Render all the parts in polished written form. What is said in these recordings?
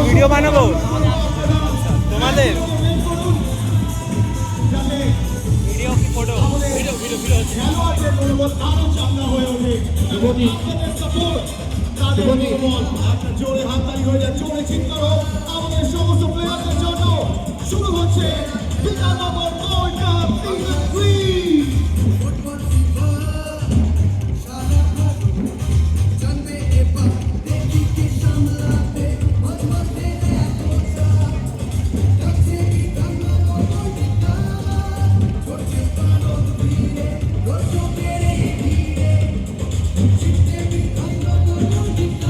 Video বানাবো তোমাদের video কি ফটো ভিডিও ভিডিও ভিডিও জোরে হাততালি হয়ে যায়, জোরে চিৎকার হোক আমাদের সমস্ত প্লেয়ারদের জন্য। শুরু হচ্ছে বিধাননগর গোল্ড কাপ সিজন 3।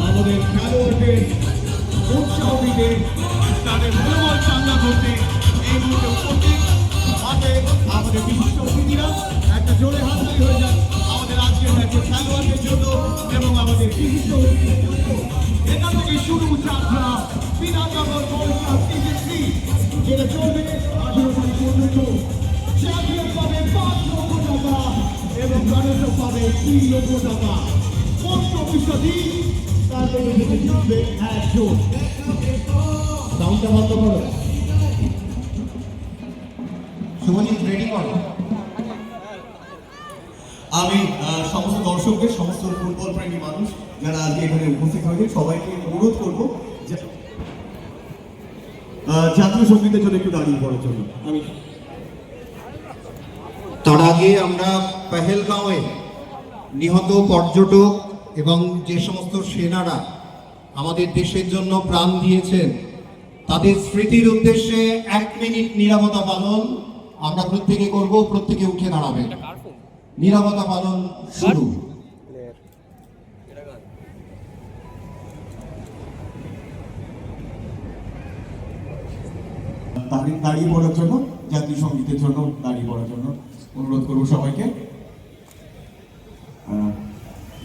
আমাদের খেলোয়াড়দের উৎসাহ দিতে, তাদের মনোবল চাঙ্গা করতে এই মুহূর্তে উপস্থিত আছে আমাদের বিশিষ্ট অতিথিরা। একটা জোরে হাততালি হয়ে যাক আমাদের আজকের ম্যাচের খেলোয়াড়দের জন্য এবং আমাদের বিশিষ্ট অতিথিদের জন্য। এখান থেকে শুরু যাত্রা বিধাননগর গোল্ড কাপ সিজন 3, যেটা চলবে 18 তারিখ পর্যন্ত। চ্যাম্পিয়ন পাবে 5 লক্ষ টাকা এবং রানার্স আপ পাবে 3 লক্ষ টাকা। পোস্ট অফিসটা দিন, তারপরে থেকে জিতবে একজন। সাউন্ডটা বন্ধ করো। শুভজিৎ রেডি করো। আমি সমস্ত দর্শকদের, সমস্ত ফুটবল প্রেমী মানুষ যারা আজকে এখানে উপস্থিত হয়েছে সবাইকে অনুরোধ করবো যে জাতীয় সঙ্গীতের জন্য একটু দাঁড়িয়ে পড়ার জন্য। আমি তার আগে আমরা পেহেলগাঁওয়ে নিহত পর্যটক এবং যে সমস্ত সেনারা আমাদের দেশের জন্য প্রাণ দিয়েছেন তাদের স্মৃতির উদ্দেশ্যে 1 মিনিট নীরবতা পালন আমরা প্রত্যেকে করব। প্রত্যেকে উঠে দাঁড়াবেন। নীরবতা পালন শুরু। দাঁড়িয়ে পড়ার জন্য, জাতীয় সঙ্গীতের জন্য দাঁড়িয়ে পড়ার জন্য অনুরোধ করবো সবাইকে।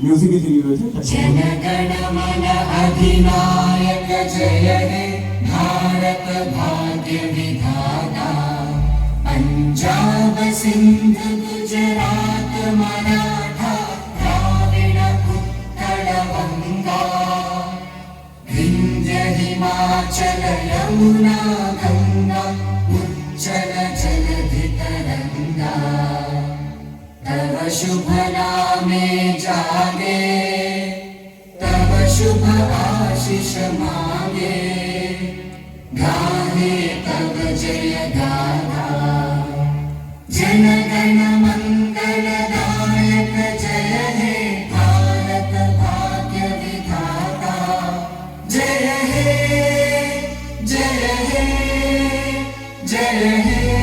মিউজিকে যিনি রয়েছে जनगण मन अधिनायक जय हे भारत भाग्य विधाता पंजाब सिंध गुजरात मराठा द्राविड़ उत्कल गंगा विंध्य हिमाचल यमुना गंगा उज्जल जलधि तरंगा तव शुभ नामे जागे तव शुभ आशीष मांगे गाहे तव जय गाथा जनगण मंगल दायक जय हे भारत भाग्य विधाता जय हे जय हे जय हे